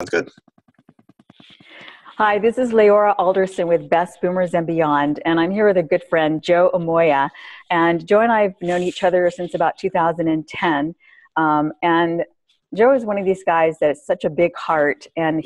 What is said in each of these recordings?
That's good. Hi, this is Leora Alderson with Best Boomers and Beyond, and I'm here with a good friend, Joe Amoia. And Joe and I have known each other since about 2010. And Joe is one of these guys that has such a big heart, and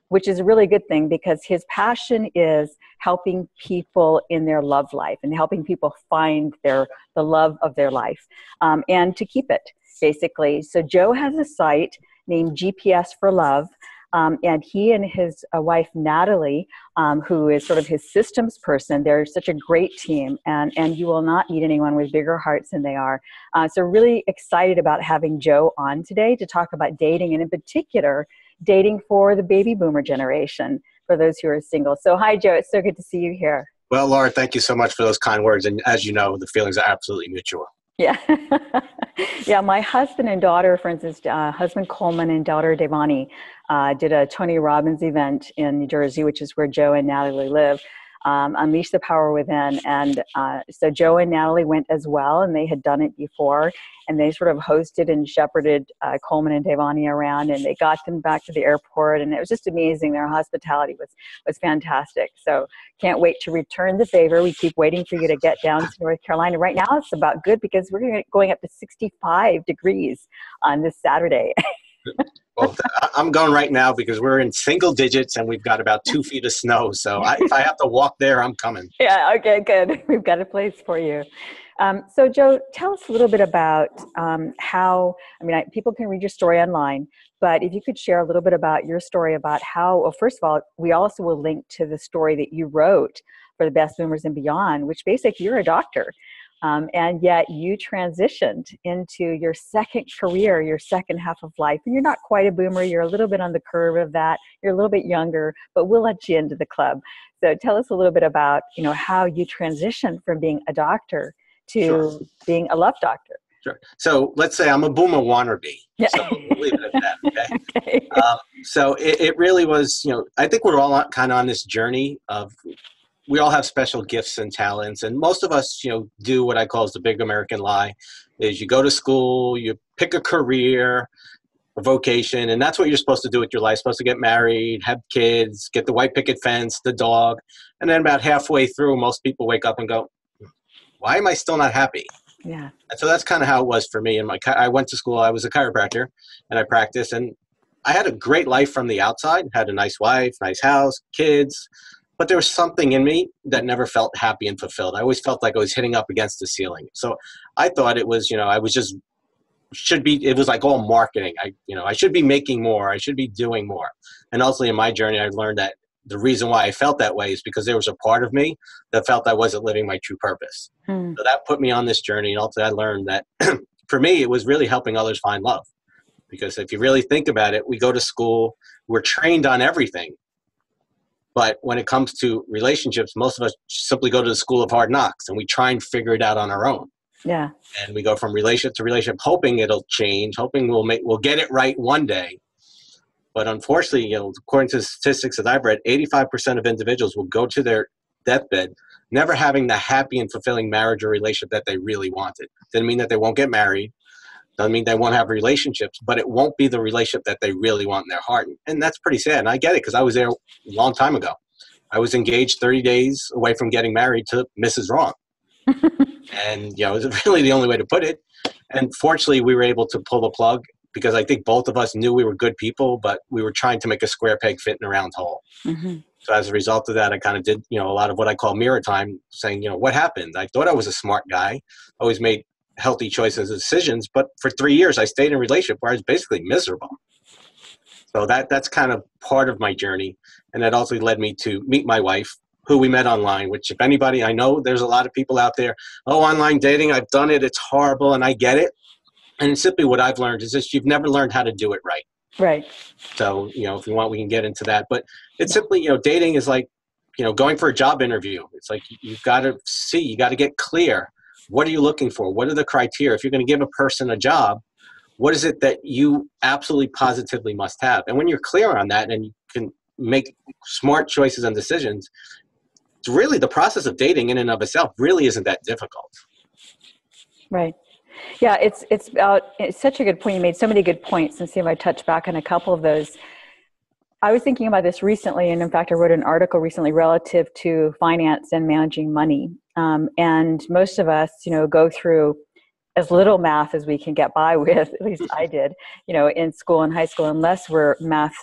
which is a really good thing because his passion is helping people in their love life and helping people find the love of their life, and to keep it, basically. So Joe has a site named GPS for Love. And he and his wife, Natalie, who is sort of his systems person, they're such a great team, and you will not meet anyone with bigger hearts than they are. So really excited about having Joe on today to talk about dating, and in particular, dating for the baby boomer generation, for those who are single. So hi, Joe. It's so good to see you here. Well, Laura, thank you so much for those kind words. And as you know, the feelings are absolutely mutual. Yeah. Yeah, my husband and daughter, for instance, husband Coleman and daughter Devani, did a Tony Robbins event in New Jersey, which is where Joe and Natalie live, Unleash the Power Within. And so Joe and Natalie went as well, and they had done it before, and they sort of hosted and shepherded Coleman and Devani around, and they got them back to the airport, and it was just amazing. Their hospitality was fantastic. So can't wait to return the favor. We keep waiting for you to get down to North Carolina. Right now it's about good because we're going up to 65 degrees on this Saturday. Well, I'm going right now because we're in single digits and we've got about 2 feet of snow. So if I have to walk there, I'm coming. Yeah, okay, good. We've got a place for you. So Joe, tell us a little bit about people can read your story online, but if you could share a little bit about your story about how, well, first of all, we also will link to the story that you wrote for the Best Boomers and Beyond, which basically you're a doctor. And yet you transitioned into your second career, your second half of life. And you're not quite a boomer. You're a little bit on the curve of that. You're a little bit younger, but we'll let you into the club. So tell us a little bit about, how you transitioned from being a doctor to being a love doctor. Sure. So let's say I'm a boomer wannabe. Yeah. So we'll leave it at that. Okay. Okay. So it really was, I think we're all kind of on this journey of, we all have special gifts and talents, and most of us, do what I call is the big American lie, is you go to school, you pick a career, a vocation, and that's what you're supposed to do with your life. You're supposed to get married, have kids, get the white picket fence, the dog, and then about halfway through, most people wake up and go, why am I still not happy? Yeah. And so that's kind of how it was for me. And I went to school, I was a chiropractor, and I practiced, and I had a great life from the outside, had a nice wife, nice house, kids, but there was something in me that never felt happy and fulfilled. I always felt like I was hitting up against the ceiling. So I thought it was, it was like all marketing. I should be making more. I should be doing more. And ultimately in my journey, I learned that the reason why I felt that way is because there was a part of me that felt I wasn't living my true purpose. So that put me on this journey. And ultimately I learned that for me, it was really helping others find love. Because if you really think about it, we go to school, we're trained on everything. But when it comes to relationships, most of us simply go to the school of hard knocks and we try and figure it out on our own. Yeah. And we go from relationship to relationship, hoping it'll change, hoping we'll get it right one day. But unfortunately, according to the statistics that I've read, 85% of individuals will go to their deathbed never having the happy and fulfilling marriage or relationship that they really wanted. Doesn't mean that they won't get married. Doesn't mean they won't have relationships, but it won't be the relationship that they really want in their heart. And that's pretty sad. And I get it because I was there a long time ago. I was engaged 30 days away from getting married to Mrs. Wrong. And, it was really the only way to put it. And fortunately, we were able to pull the plug because I think both of us knew we were good people, but we were trying to make a square peg fit in a round hole. Mm-hmm. So as a result of that, I kind of did, a lot of what I call mirror time, saying, what happened? I thought I was a smart guy. I always made healthy choices and decisions, but for 3 years I stayed in a relationship where I was basically miserable. So that's kind of part of my journey, and that also led me to meet my wife, who we met online, which if anybody, I know there's a lot of people out there, online dating, I've done it, it's horrible, and I get it. And simply what I've learned is this: you've never learned how to do it right. Right. So, if you want, we can get into that, but it's simply, dating is like, going for a job interview. It's like, you've got to see, you got to get clear. What are you looking for? What are the criteria? If you're going to give a person a job, what is it that you absolutely positively must have? And when you're clear on that and you can make smart choices and decisions, it's really the process of dating in and of itself really isn't that difficult. Right. Yeah, it's such a good point. You made so many good points, and see if I touch back on a couple of those. I was thinking about this recently, and in fact, I wrote an article recently relative to finance and managing money. And most of us, go through as little math as we can get by with. At least I did, in school and high school, unless we're math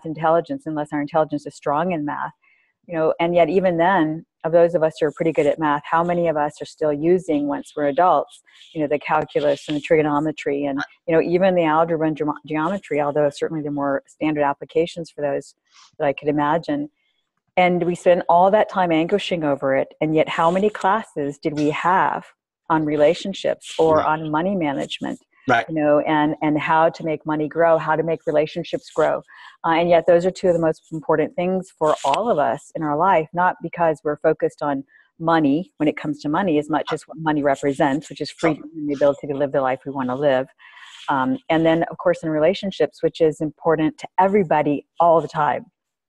intelligence, unless our intelligence is strong in math. And yet even then, of those of us who are pretty good at math, how many of us are still using, once we're adults, the calculus and the trigonometry and, even the algebra and geometry, although certainly there are more standard applications for those that I could imagine. And we spend all that time anguishing over it. And yet how many classes did we have on relationships or on money management? Right. And how to make money grow, how to make relationships grow. And yet those are two of the most important things for all of us in our life, not because we're focused on money when it comes to money as much as what money represents, which is freedom and the ability to live the life we want to live. And then, of course, in relationships, which is important to everybody all the time,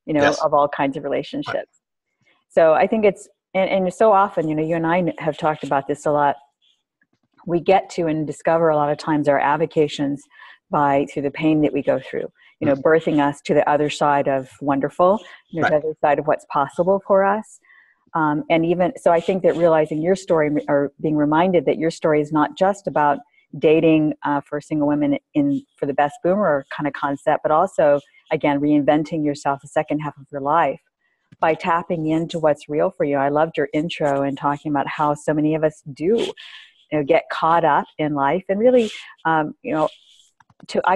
Yes. of all kinds of relationships. So I think it's, and so often, you and I have talked about this a lot. We get to and discover a lot of times our avocations through the pain that we go through, birthing us to the other side of wonderful, to the other side of what's possible for us. And even, so I think that realizing your story, or being reminded that your story is not just about dating for single women for the best boomer kind of concept, but also, again, reinventing yourself the second half of your life by tapping into what's real for you. I loved your intro and talking about how so many of us do get caught up in life and really, I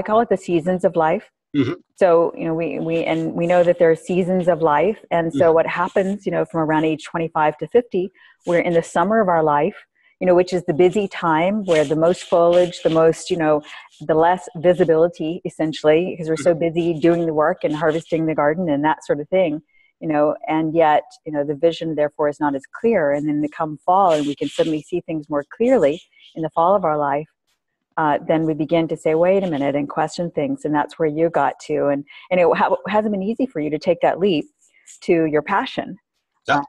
call it the seasons of life. Mm-hmm. So, we know that there are seasons of life. And so what happens, from around age 25 to 50, we're in the summer of our life, which is the busy time where the most foliage, the most, the less visibility essentially, because we're so busy doing the work and harvesting the garden and that sort of thing. And yet, the vision therefore is not as clear. And then come fall and we can suddenly see things more clearly in the fall of our life. Then we begin to say, wait a minute, and question things. And that's where you got to. And it hasn't been easy for you to take that leap to your passion. So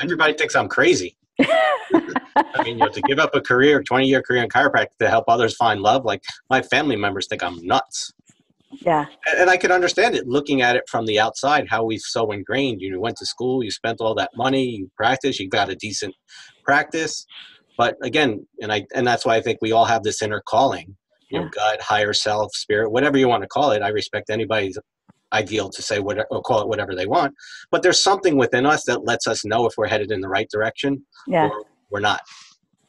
everybody thinks I'm crazy. I mean, to give up a 20-year career in chiropractic to help others find love, like my family members think I'm nuts. Yeah. And I could understand it looking at it from the outside, how we've so ingrained. You went to school, you spent all that money, you practiced, you got a decent practice. But again, and that's why I think we all have this inner calling, God, higher self, spirit, whatever you want to call it. I respect anybody's ideal to say or call it whatever they want. But there's something within us that lets us know if we're headed in the right direction or we're not.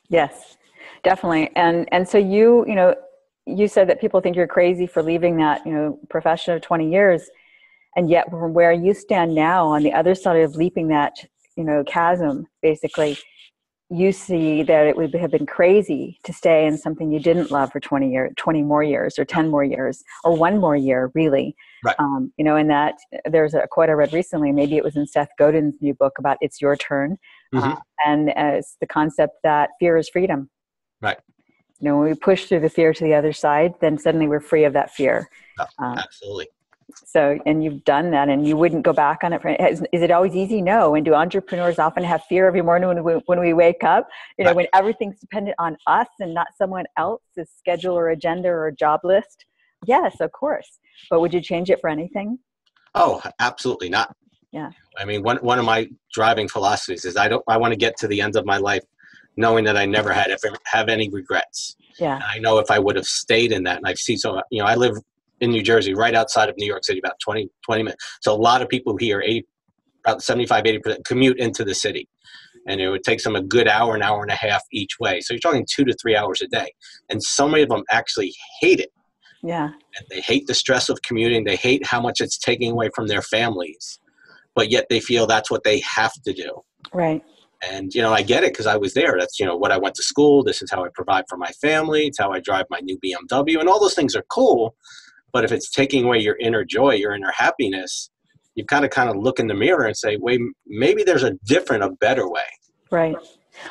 Yes, definitely. And so you said that people think you're crazy for leaving that, profession of 20 years. And yet from where you stand now on the other side of leaping that, chasm, basically, you see that it would have been crazy to stay in something you didn't love for 20 more years or 10 more years or one more year, really. Right. And that there's a quote I read recently, maybe it was in Seth Godin's new book about It's Your Turn. And it's the concept that fear is freedom. Right. When we push through the fear to the other side, then suddenly we're free of that fear. Absolutely. So, and you've done that, and you wouldn't go back on it. Is it always easy? No. And do entrepreneurs often have fear every morning when we wake up? When everything's dependent on us and not someone else's schedule or agenda or job list? Yes, of course. But would you change it for anything? Oh, absolutely not. Yeah. I mean, one of my driving philosophies is I want to get to the end of my life knowing that I never have any regrets. Yeah. And I know if I would have stayed in that, and I've seen I live in New Jersey, right outside of New York City, about 20 minutes. So a lot of people here, about 75-80% commute into the city. And it would take them a good hour and a half each way. So you're talking 2 to 3 hours a day. And so many of them actually hate it. Yeah. And they hate the stress of commuting. They hate how much it's taking away from their families. But yet they feel that's what they have to do. Right. And, I get it because I was there. That's, what I went to school. This is how I provide for my family. It's how I drive my new BMW. And all those things are cool. But if it's taking away your inner joy, your inner happiness, you kind of look in the mirror and say, wait, maybe there's a better way. Right.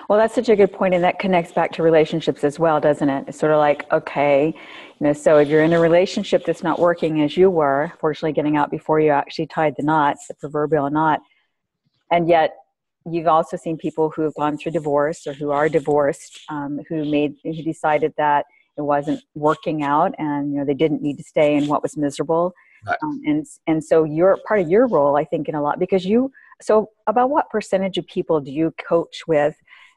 Well, that's such a good point. And that connects back to relationships as well, doesn't it? It's sort of like, okay, so if you're in a relationship that's not working as you were, fortunately getting out before you actually tied the knots, the proverbial knot, and yet you've also seen people who have gone through divorce or who are divorced, who decided that it wasn't working out and, they didn't need to stay in what was miserable. Right. And so you're part of your role, I think, in a lot, because so about what percentage of people do you coach with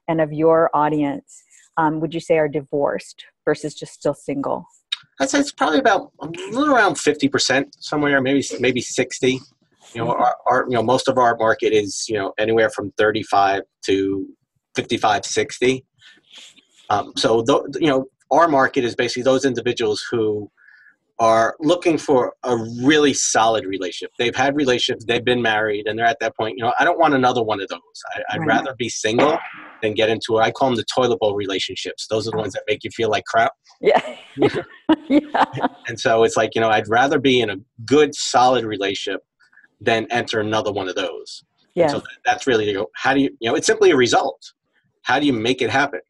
and of your audience would you say are divorced versus just still single? I'd say it's probably about a little around 50% somewhere, maybe 60. Most of our market is, anywhere from 35 to 55, 60. Our market is basically those individuals who are looking for a really solid relationship. They've had relationships, they've been married, and they're at that point, I don't want another one of those. I'd rather be single than get into it. I call them the toilet bowl relationships. Those are the ones that make you feel like crap. Yeah. Yeah. And so it's like, I'd rather be in a good, solid relationship than enter another one of those. Yeah. And so that's really, how do you, it's simply a result. How do you make it happen?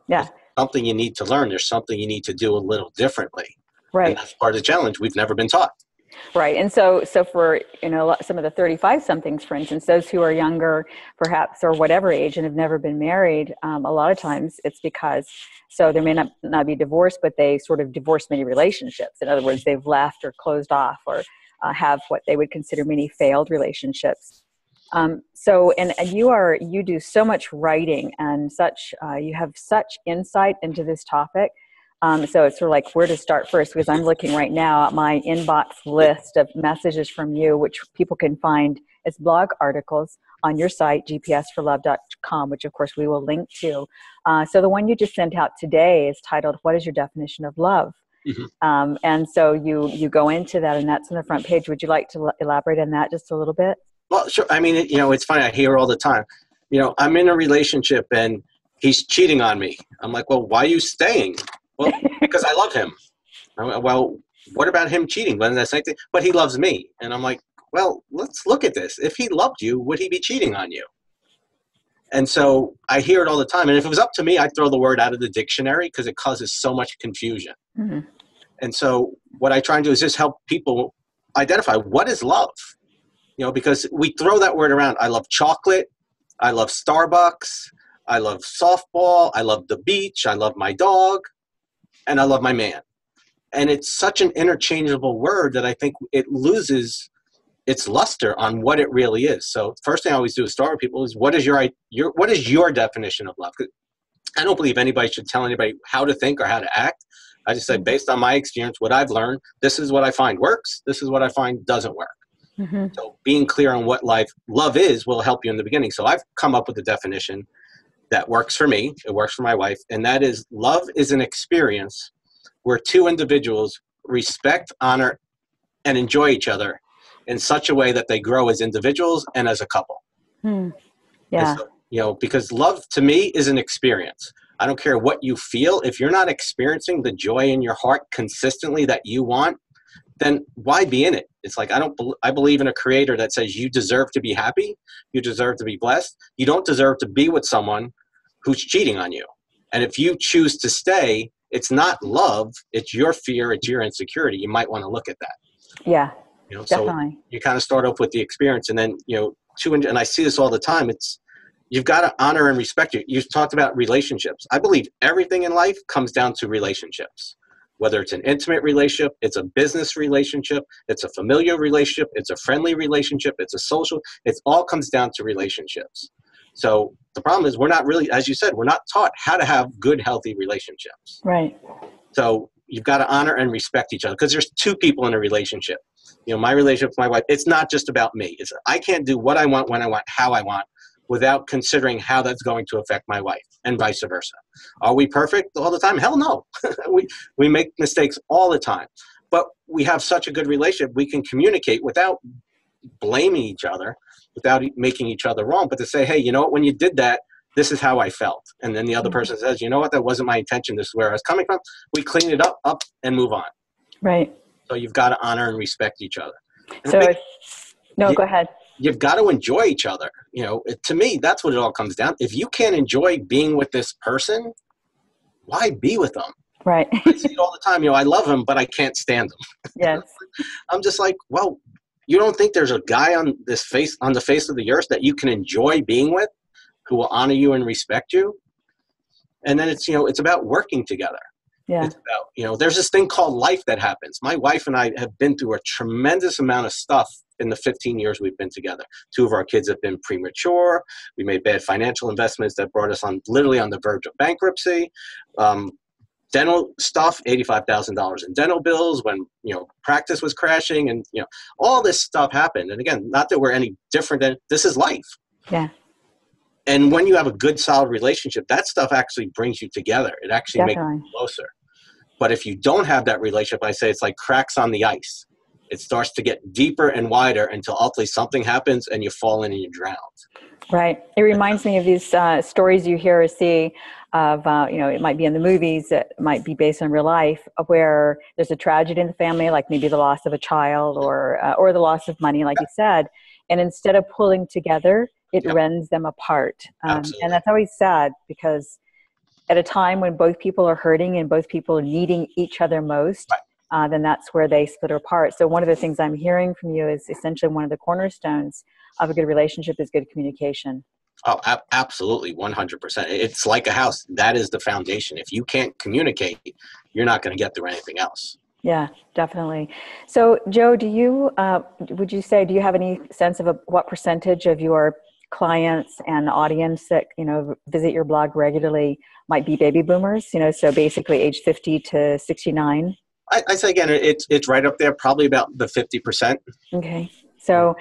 Yeah. There's something you need to learn. There's something you need to do a little differently. Right. And that's part of the challenge. We've never been taught. Right. And so for, some of the 35 somethings, for instance, those who are younger, perhaps, or whatever age and have never been married, a lot of times it's because, so there may not be divorce, but they sort of divorced many relationships. In other words, they've left or closed off or have what they would consider many failed relationships. And you do so much writing and such, you have such insight into this topic. So it's sort of like where to start first, because I'm looking right now at my inbox list of messages from you, which people can find as blog articles on your site, gpsforlove.com, which of course we will link to. So the one you just sent out today is titled, "What is your definition of love?" Mm-hmm. And so you go into that, and that's on the front page. Would you like to elaborate on that just a little bit? Well, sure. I mean, it's funny. I hear all the time, I'm in a relationship and he's cheating on me. I'm like, well, why are you staying? Well, because I love him. Well, what about him cheating? Wasn't that same thing? But he loves me. And I'm like, well, let's look at this. If he loved you, would he be cheating on you? And so I hear it all the time. And if it was up to me, I'd throw the word out of the dictionary because it causes so much confusion. Mm-hmm. And so what I try and do is just help people identify what is love. Because we throw that word around. I love chocolate. I love Starbucks. I love softball. I love the beach. I love my dog. And I love my man. And it's such an interchangeable word that I think it loses its luster on what it really is. So first thing I always do is start with people is what is your definition of love? 'Cause I don't believe anybody should tell anybody how to think or how to act. I just say, based on my experience, what I've learned, this is what I find works. This is what I find doesn't work. Mm-hmm. So being clear on what love is will help you in the beginning. So I've come up with a definition that works for me. It works for my wife. And that is, love is an experience where two individuals respect, honor, and enjoy each other in such a way that they grow as individuals and as a couple. Yeah. So, because love to me is an experience. I don't care what you feel. If you're not experiencing the joy in your heart consistently that you want, then why be in it? It's like, I believe in a creator that says you deserve to be happy. You deserve to be blessed. You don't deserve to be with someone who's cheating on you. And if you choose to stay, it's not love. It's your fear. It's your insecurity. You might want to look at that. Yeah, definitely. So you kind of start off with the experience, and then, and I see this all the time. You've got to honor and respect you. You've talked about relationships. I believe everything in life comes down to relationships. Whether it's an intimate relationship, it's a business relationship, it's a familial relationship, it's a friendly relationship, it's a social, it all comes down to relationships. So the problem is we're not really, as you said, we're not taught how to have good, healthy relationships. Right. So you've got to honor and respect each other because there's two people in a relationship. My relationship with my wife, it's not just about me. I can't do what I want, when I want, how I want, without considering how that's going to affect my wife, and vice versa. Are we perfect all the time? Hell no. we make mistakes all the time. But we have such a good relationship, we can communicate without blaming each other, without making each other wrong, but to say, hey, you know what, when you did that, this is how I felt. And then the other person says, you know what, that wasn't my intention. This is where I was coming from. We clean it up and move on. Right. So you've got to honor and respect each other. Go ahead. You've got to enjoy each other. To me, that's what it all comes down. If you can't enjoy being with this person, why be with them? Right. I see it all the time. I love him, but I can't stand him. Yes. I'm just like, well, you don't think there's a guy on the face of the earth that you can enjoy being with, who will honor you and respect you? And then it's about working together. Yeah. It's about, there's this thing called life that happens. My wife and I have been through a tremendous amount of stuff in the 15 years we've been together. Two of our kids have been premature. We made bad financial investments that brought us literally on the verge of bankruptcy. Dental stuff, $85,000 in dental bills when, practice was crashing, and, all this stuff happened. And again, not that we're any different than, this is life. Yeah. And when you have a good, solid relationship, that stuff actually brings you together. It actually makes you closer. But if you don't have that relationship, I say it's like cracks on the ice. It starts to get deeper and wider until ultimately something happens and you fall in and you drown. Right. It reminds me of these stories you hear or see of, it might be in the movies, it might be based on real life, where there's a tragedy in the family, like maybe the loss of a child or the loss of money, like you said. And instead of pulling together, it rends them apart. And that's always sad, because at a time when both people are hurting and both people are needing each other most, then that's where they split apart. So one of the things I'm hearing from you is essentially one of the cornerstones of a good relationship is good communication. Oh, absolutely. 100%. It's like a house. That is the foundation. If you can't communicate, you're not going to get through anything else. Yeah, definitely. So Joe, do you have any sense of what percentage of your clients and audience that, visit your blog regularly might be baby boomers, so basically age 50 to 69? I say again, it's right up there, probably about the 50%. Okay. So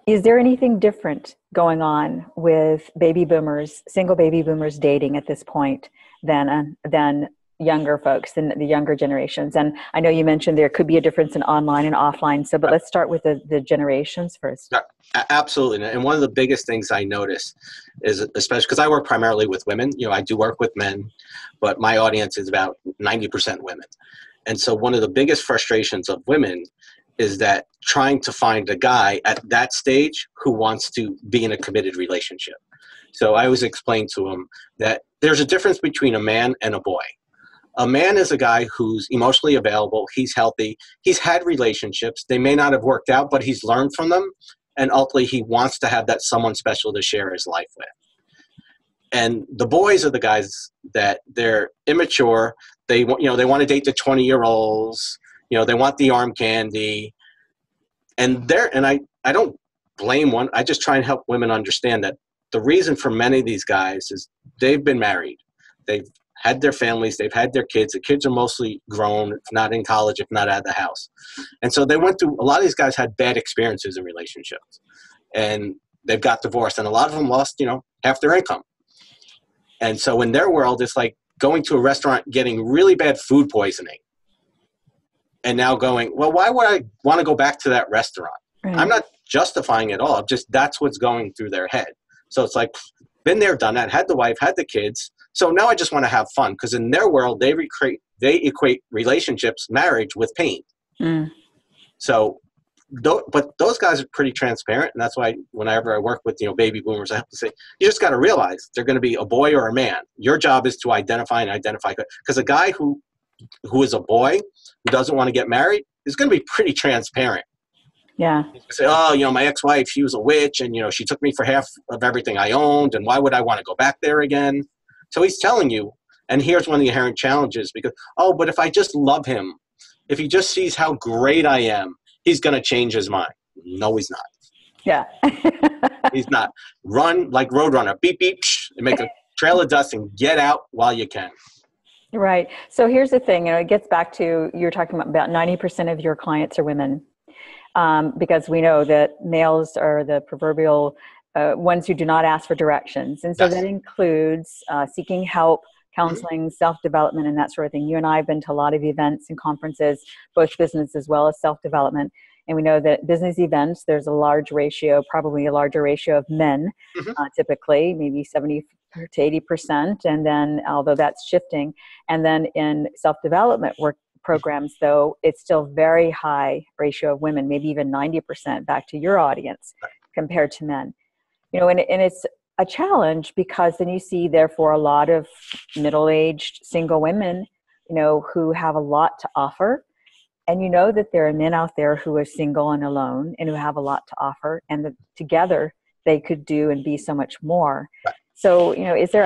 is there anything different going on with baby boomers, single baby boomers dating at this point than younger folks, than the younger generations? And I know you mentioned there could be a difference in online and offline. But let's start with the generations first. Absolutely. And one of the biggest things I notice is, especially because I work primarily with women, I do work with men, but my audience is about 90% women. And so one of the biggest frustrations of women is that trying to find a guy at that stage who wants to be in a committed relationship. So I always explain to them that there's a difference between a man and a boy. A man is a guy who's emotionally available, he's healthy, he's had relationships, they may not have worked out, but he's learned from them, and ultimately he wants to have that someone special to share his life with. And the boys are the guys that they're immature, they want to date the 20-year-olds, they want the arm candy, and I don't blame one. I just try and help women understand that the reason for many of these guys is they've been married, they've had their families, they've had their kids. The kids are mostly grown, if not in college, if not out of the house. And so they went through, a lot of these guys had bad experiences in relationships, and they've got divorced, and a lot of them lost, half their income. And so in their world, it's like going to a restaurant, getting really bad food poisoning, and now going, well, why would I want to go back to that restaurant? Right. I'm not justifying it all. Just that's what's going through their head. So it's like, been there, done that, had the wife, had the kids. So now I just want to have fun, because in their world, they equate relationships, marriage with pain. Mm. So, but those guys are pretty transparent. And that's why whenever I work with, baby boomers, I have to say, you just got to realize they're going to be a boy or a man. Your job is to identify, because a guy who is a boy who doesn't want to get married is going to be pretty transparent. Yeah. Say, oh, my ex-wife, she was a witch, and, she took me for half of everything I owned, and why would I want to go back there again? So he's telling you, and here's one of the inherent challenges, because, but if I just love him, if he just sees how great I am, he's going to change his mind. No, he's not. Yeah. He's not. Run like Roadrunner, beep, beep, and make a trail of dust and get out while you can. Right. So here's the thing, it gets back to, you're talking about 90% of your clients are women. Because we know that males are the proverbial ones who do not ask for directions. And so that includes seeking help, counseling, self-development, and that sort of thing. You and I have been to a lot of events and conferences, both business as well as self-development. And we know that business events, there's a large ratio, probably a larger ratio of men, typically, maybe 70 to 80%. And then, although that's shifting, and then in self-development work programs, though, it's still very high ratio of women, maybe even 90%, back to your audience compared to men. And it's a challenge, because then you see, therefore, a lot of middle-aged single women, who have a lot to offer. And that there are men out there who are single and alone and who have a lot to offer, and that together they could do and be so much more. So,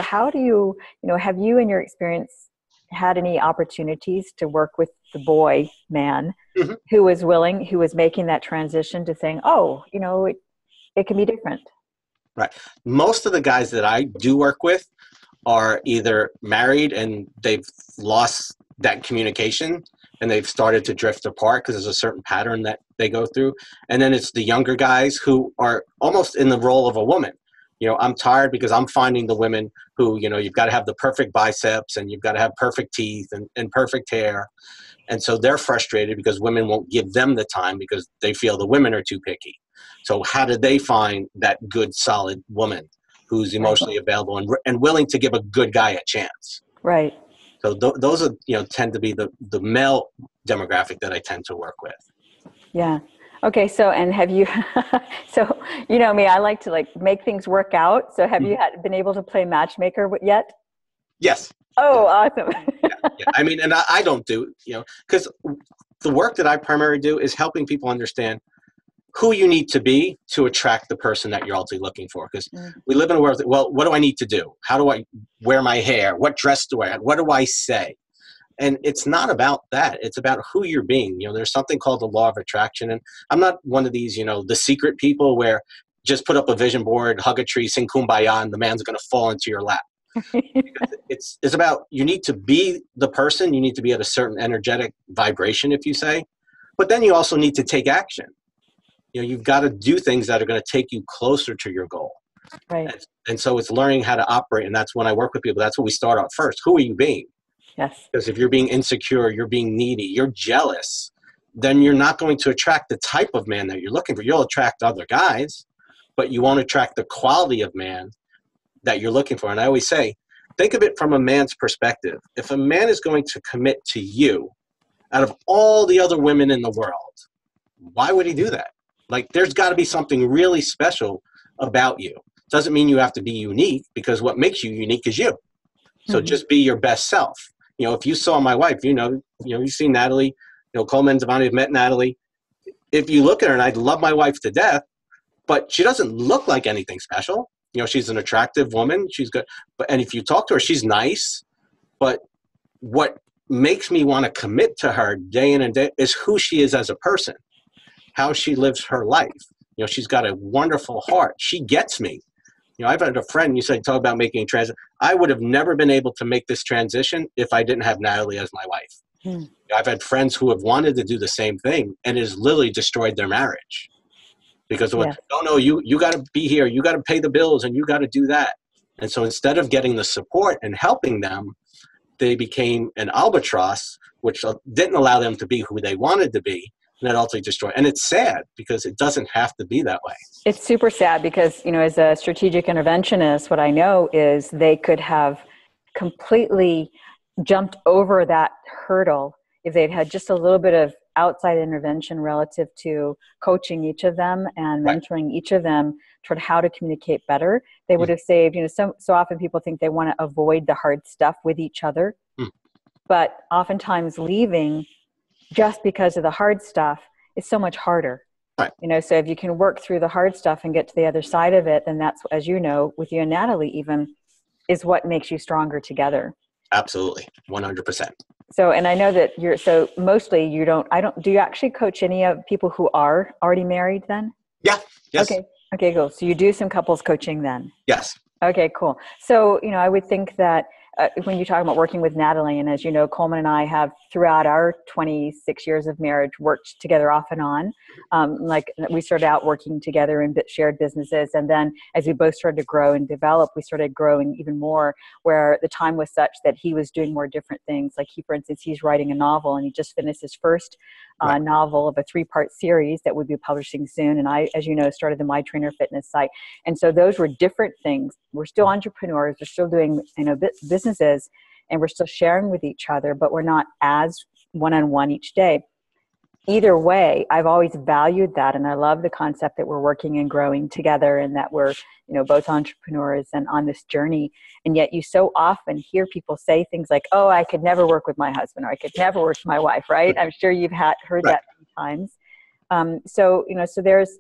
how do you, have you in your experience had any opportunities to work with the boy man Mm-hmm. who was willing, who was making that transition to saying, oh, it can be different? Right. Most of the guys that I do work with are either married and they've lost that communication and they've started to drift apart because there's a certain pattern that they go through. And then it's the younger guys who are almost in the role of a woman. I'm tired because I'm finding the women who, you've got to have the perfect biceps and you've got to have perfect teeth and perfect hair. And so they're frustrated because women won't give them the time because they feel the women are too picky. So how do they find that good, solid woman who's emotionally available and willing to give a good guy a chance? Right. So those are, tend to be the male demographic that I tend to work with. Yeah. Okay. So, and have you, so, me, I like to make things work out. So have you been able to play matchmaker yet? Yes. Oh, awesome. Yeah. I mean, and I don't do, because the work that I primarily do is helping people understand who you need to be to attract the person that you're ultimately looking for. Because we live in a world that, well, what do I need to do? How do I wear my hair? What dress do I have? What do I say? And it's not about that. It's about who you're being. There's something called the law of attraction. And I'm not one of these, the secret people where just put up a vision board, hug a tree, sing Kumbaya, and the man's going to fall into your lap. It's about, you need to be the person. You need to be at a certain energetic vibration, if you say. But then you also need to take action. You've got to do things that are going to take you closer to your goal. Right. And so it's learning how to operate. And that's when I work with people. That's what we start out first. Who are you being? Yes. Because if you're being insecure, you're being needy, you're jealous, then you're not going to attract the type of man that you're looking for. You'll attract other guys, but you won't attract the quality of man that you're looking for. And I always say, think of it from a man's perspective. If a man is going to commit to you out of all the other women in the world, why would he do that? There's got to be something really special about you. Doesn't mean you have to be unique, because what makes you unique is you. So just be your best self. If you saw my wife, you've seen Natalie, Coleman and Devani have met Natalie. If you look at her, and I love my wife to death, but she doesn't look like anything special. She's an attractive woman. She's good. And if you talk to her, she's nice. But what makes me want to commit to her day in and day is who she is as a person, how she lives her life. She's got a wonderful heart. She gets me. I've had a friend, you said, talk about making a transition. I would have never been able to make this transition if I didn't have Natalie as my wife. I've had friends who have wanted to do the same thing, and it has literally destroyed their marriage. Because no, you got to be here, you got to pay the bills, and you got to do that. And so instead of getting the support and helping them, they became an albatross, which didn't allow them to be who they wanted to be. And that ultimately destroyed. And it's sad because it doesn't have to be that way. It's super sad because, as a strategic interventionist, what I know is they could have completely jumped over that hurdle if they'd had just a little bit of outside intervention relative to coaching each of them and mentoring each of them toward how to communicate better. They would have saved, so often people think they want to avoid the hard stuff with each other, but oftentimes leaving just because of the hard stuff is so much harder. Right. So if you can work through the hard stuff and get to the other side of it, then that's, as you know, with you and Natalie even, is what makes you stronger together. Absolutely. 100%. So, and I know that mostly do you actually coach any of people who are already married then? Yeah. Yes. Okay, cool. So you do some couples coaching then? Yes. Okay, cool. So, I would think that when you talk about working with Natalie, and as you know, Coleman and I have throughout our 26 years of marriage worked together off and on. We started out working together in shared businesses. And then as we both started to grow and develop, we started growing even more, where the time was such that he was doing more different things. Like for instance, he's writing a novel, and he just finished his first novel of a 3-part series that we'll be publishing soon. And I, as you know, started the My Trainer Fitness site. And so those were different things. We're still entrepreneurs. We're still doing, businesses, and we're still sharing with each other, but we're not as one-on-one each day. Either way, I've always valued that. And I love the concept that we're working and growing together, and that we're, both entrepreneurs and on this journey. And yet you so often hear people say things like, oh, I could never work with my husband, or I could never work with my wife, right? I'm sure you've heard that many times. So there's,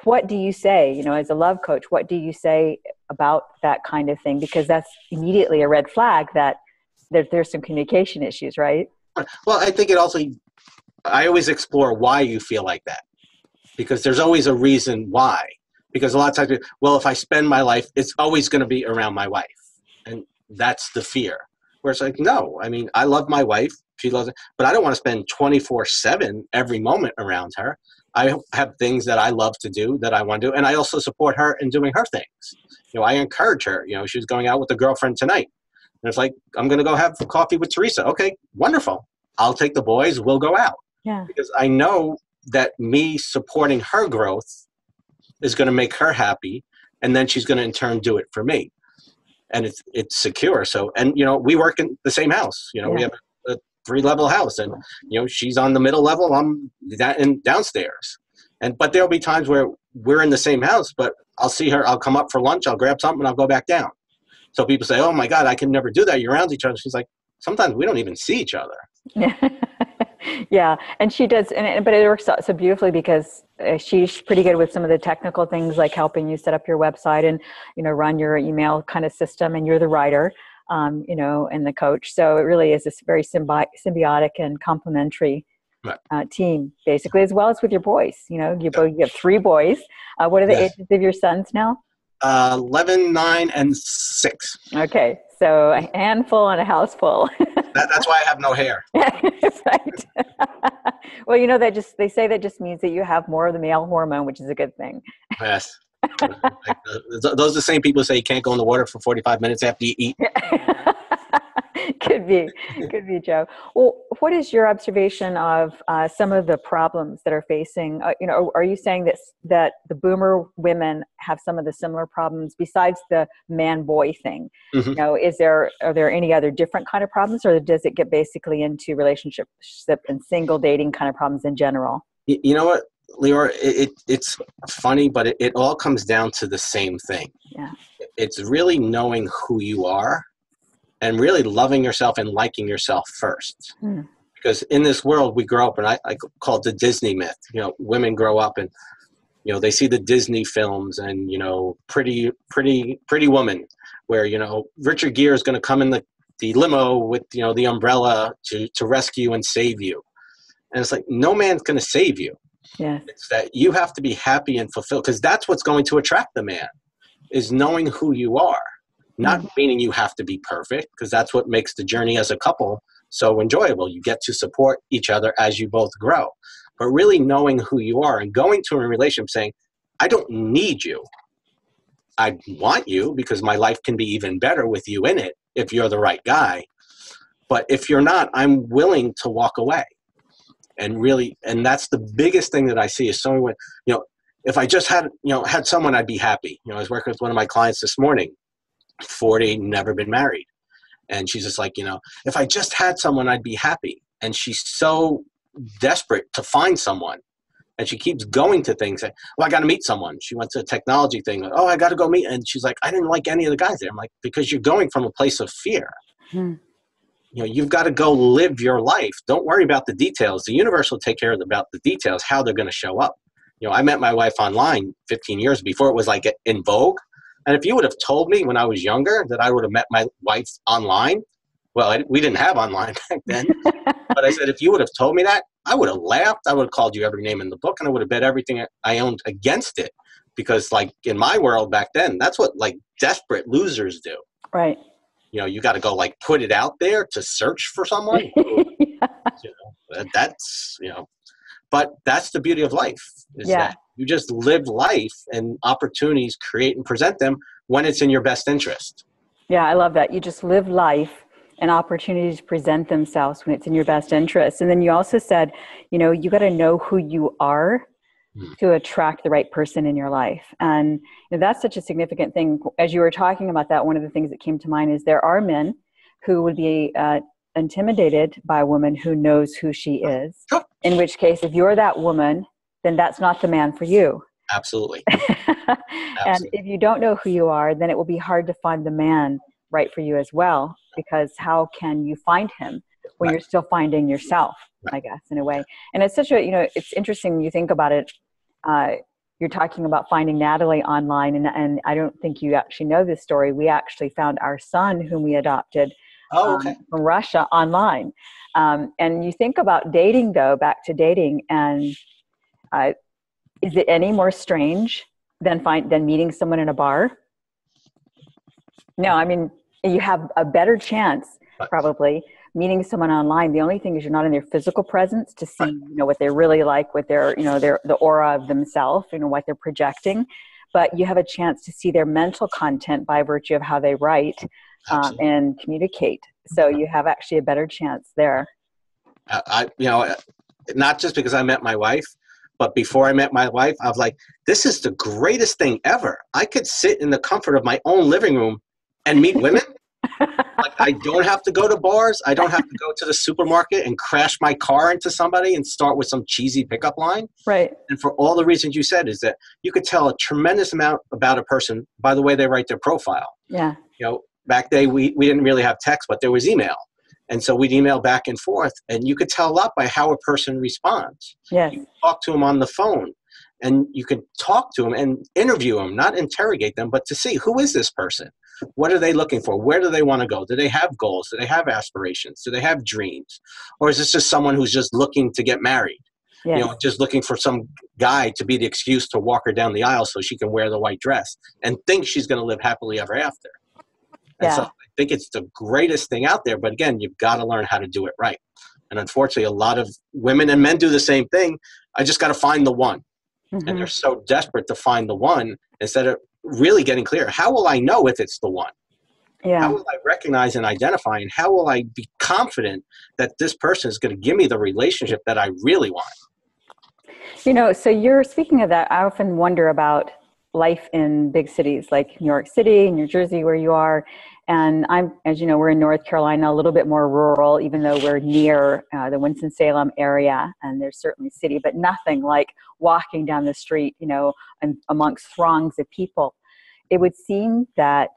what do you say, as a love coach, what do you say about that kind of thing? Because that's immediately a red flag that there's some communication issues, right? Well, I think it also, I always explore why you feel like that, because there's always a reason why. Because a lot of times, well, if I spend my life, it's always going to be around my wife. And that's the fear. Where it's like, no, I mean, I love my wife. She loves it. But I don't want to spend 24/7 every moment around her. I have things that I love to do that I want to do. And I also support her in doing her things. I encourage her. She was going out with a girlfriend tonight. And it's like, I'm going to go have coffee with Teresa. Okay, wonderful. I'll take the boys. We'll go out. Yeah. Because I know that me supporting her growth is going to make her happy. And then she's going to in turn do it for me. And it's secure. So, and, we work in the same house. We have a 3-level house, and, she's on the middle level. I'm downstairs. But there'll be times where we're in the same house, but I'll see her. I'll come up for lunch. I'll grab something and I'll go back down. So people say, oh my God, I can never do that. You're around each other. She's like, sometimes we don't even see each other. Yeah. And she does, but it works out so beautifully because she's pretty good with some of the technical things, like helping you set up your website and, run your email kind of system. And you're the writer, and the coach. So it really is this very symbiotic and complementary team, basically, as well as with your boys. You have 3 boys. What are the ages of your sons now? 11, 9, and 6. Okay. So a handful and a house full. That's why I have no hair. Right. Well, they say that just means that you have more of the male hormone, which is a good thing. Yes. Those are the same people who say you can't go in the water for 45 minutes after you eat. Could be, Joe. Well, what is your observation of some of the problems that are facing? Are you saying that the boomer women have some of the similar problems besides the man-boy thing? Mm-hmm. Are there any other different kind of problems, or does it get basically into relationship and single dating kind of problems in general? You know what, Leora? It's funny, but it all comes down to the same thing. Yeah. It's really knowing who you are. And really loving yourself and liking yourself first. Mm. Because in this world we grow up, and I call it the Disney myth. Women grow up and, they see the Disney films and, pretty woman where, Richard Gere is going to come in the limo with, the umbrella to rescue and save you. And it's like, no man's going to save you. Yeah. It's that you have to be happy and fulfilled, because that's what's going to attract the man, is knowing who you are. Not meaning you have to be perfect, because that's what makes the journey as a couple so enjoyable. You get to support each other as you both grow. But really knowing who you are and going to a relationship saying, I don't need you. I want you because my life can be even better with you in it if you're the right guy. But if you're not, I'm willing to walk away. And that's the biggest thing that I see is someone, if I just had someone, I'd be happy. I was working with one of my clients this morning. 40, never been married. And she's just like, if I just had someone, I'd be happy. And she's so desperate to find someone. And she keeps going to things like, I got to meet someone. She went to a technology thing. Oh, I got to go meet. And she's like, I didn't like any of the guys there. I'm like, because you're going from a place of fear. You've got to go live your life. Don't worry about the details. The universe will take care about the details, how they're going to show up. I met my wife online 15 years before it was like in vogue. And if you would have told me when I was younger that I would have met my wife online, well, we didn't have online back then. But I said, if you would have told me that, I would have laughed. I would have called you every name in the book, and I would have bet everything I owned against it. Because like in my world back then, that's what like desperate losers do. Right. You got to go like put it out there to search for someone. But that's the beauty of life is that you just live life, and opportunities create and present them when it's in your best interest. Yeah, I love that. You just live life and opportunities present themselves when it's in your best interest. And then you also said, you got to know who you are to attract the right person in your life. And that's such a significant thing. As you were talking about that, one of the things that came to mind is there are men who would be intimidated by a woman who knows who she is. Sure. In which case, if you're that woman, then that's not the man for you. Absolutely. And if you don't know who you are, then it will be hard to find the man right for you as well, because how can you find him when you're still finding yourself, I guess, in a way. And it's such a, it's interesting when you think about it. You're talking about finding Natalie online, and I don't think you actually know this story. We actually found our son, whom we adopted, Oh, okay. from Russia online. And you think about dating, though, back to dating, and is it any more strange than meeting someone in a bar? No, I mean, you have a better chance Right. probably meeting someone online. The only thing is you're not in their physical presence to see, Right. what they're really like, what their, the aura of themselves, what they're projecting. But you have a chance to see their mental content by virtue of how they write and communicate. So you have actually a better chance there. Not just because I met my wife, but before I met my wife, I was like, this is the greatest thing ever. I could sit in the comfort of my own living room and meet women. Like, I don't have to go to bars. I don't have to go to the supermarket and crash my car into somebody and start with some cheesy pickup line. Right. And for all the reasons you said, is that you could tell a tremendous amount about a person by the way they write their profile. Yeah. Back then we didn't really have text, but there was email. And so we'd email back and forth, and you could tell a lot by how a person responds. Yes. You talk to them on the phone, and you can talk to them and interview them, not interrogate them, but to see, who is this person? What are they looking for? Where do they want to go? Do they have goals? Do they have aspirations? Do they have dreams? Or is this just someone who's just looking to get married? Yes. Just looking for some guy to be the excuse to walk her down the aisle so she can wear the white dress and think she's going to live happily ever after. And so I think it's the greatest thing out there. But again, you've got to learn how to do it right. And unfortunately, a lot of women and men do the same thing. I just got to find the one. Mm-hmm. And they're so desperate to find the one instead of really getting clear. How will I know if it's the one? Yeah. How will I recognize and identify? And how will I be confident that this person is going to give me the relationship that I really want? So you're speaking of that. I often wonder about life in big cities like New York City, New Jersey, where you are. And as you know, we're in North Carolina, a little bit more rural, even though we're near the Winston-Salem area, and there's certainly city, but nothing like walking down the street, and amongst throngs of people. It would seem that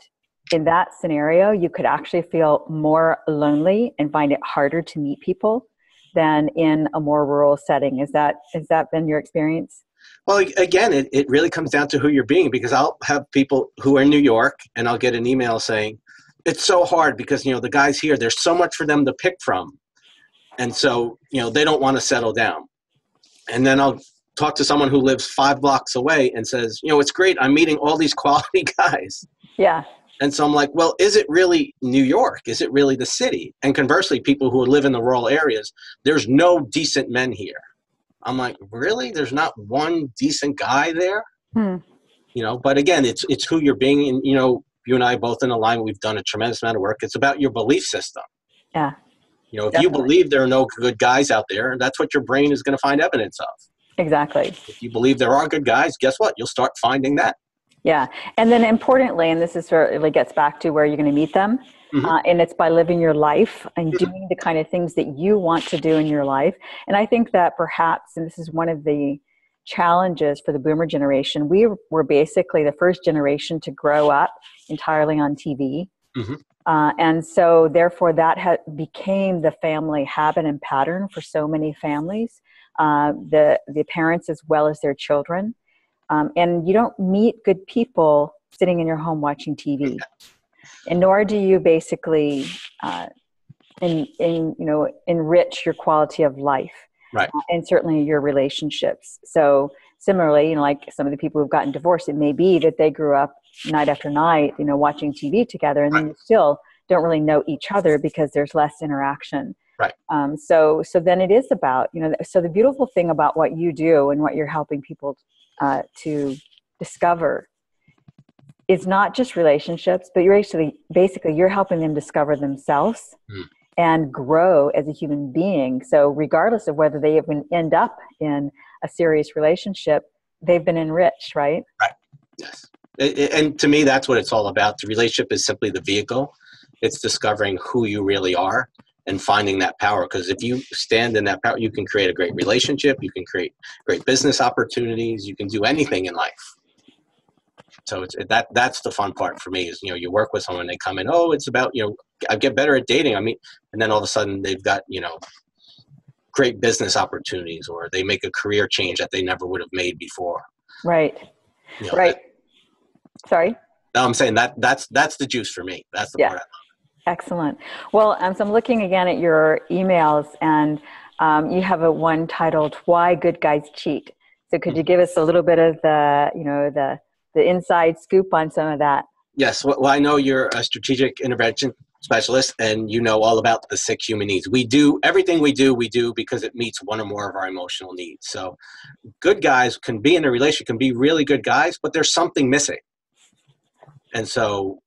in that scenario, you could actually feel more lonely and find it harder to meet people than in a more rural setting. Has that been your experience? Well, again, it really comes down to who you're being, because I'll have people who are in New York and I'll get an email saying, it's so hard because, the guys here, there's so much for them to pick from. And so, they don't want to settle down. And then I'll talk to someone who lives 5 blocks away and says, it's great. I'm meeting all these quality guys. Yeah. And so I'm like, well, is it really New York? Is it really the city? And conversely, people who live in the rural areas, there's no decent men here. I'm like, really? There's not one decent guy there? But again, it's who you're being. And, you and I both in alignment, we've done a tremendous amount of work. It's about your belief system. Yeah. If Definitely. You believe there are no good guys out there, that's what your brain is going to find evidence of. Exactly. If you believe there are good guys, guess what? You'll start finding that. Yeah. And then importantly, and this is where it really gets back to where you're going to meet them. And it's by living your life and doing the kind of things that you want to do in your life. And I think that perhaps, and this is one of the challenges for the boomer generation, we were basically the first generation to grow up entirely on TV. And so therefore that became the family habit and pattern for so many families, the parents as well as their children. And you don't meet good people sitting in your home watching TV. And nor do you basically enrich your quality of life, right? And certainly your relationships. So similarly, like some of the people who've gotten divorced, it may be that they grew up night after night, watching TV together, and then you still don't really know each other because there's less interaction. Right. So then it is about, so the beautiful thing about what you do and what you're helping people to discover is not just relationships, but you're basically you're helping them discover themselves and grow as a human being. So regardless of whether they even end up in a serious relationship, they've been enriched, right? Right. Yes. And to me, that's what it's all about. The relationship is simply the vehicle. It's discovering who you really are and finding that power. Because if you stand in that power, you can create a great relationship. You can create great business opportunities. You can do anything in life. So that's the fun part for me is, you work with someone, they come in, it's about, I get better at dating. And then all of a sudden they've got, great business opportunities, or they make a career change that they never would have made before. Right. Right. Sorry. No, I'm saying that's the juice for me. That's the part I love. Excellent. Well, so I'm looking again at your emails, and you have a one titled "Why Good Guys Cheat." So, could you give us a little bit of the inside scoop on some of that? Yes. Well, I know you're a strategic intervention specialist, and you know all about the 6 human needs. We do everything we do because it meets one or more of our emotional needs. So, good guys can be in a relationship, can be really good guys, but there's something missing, and so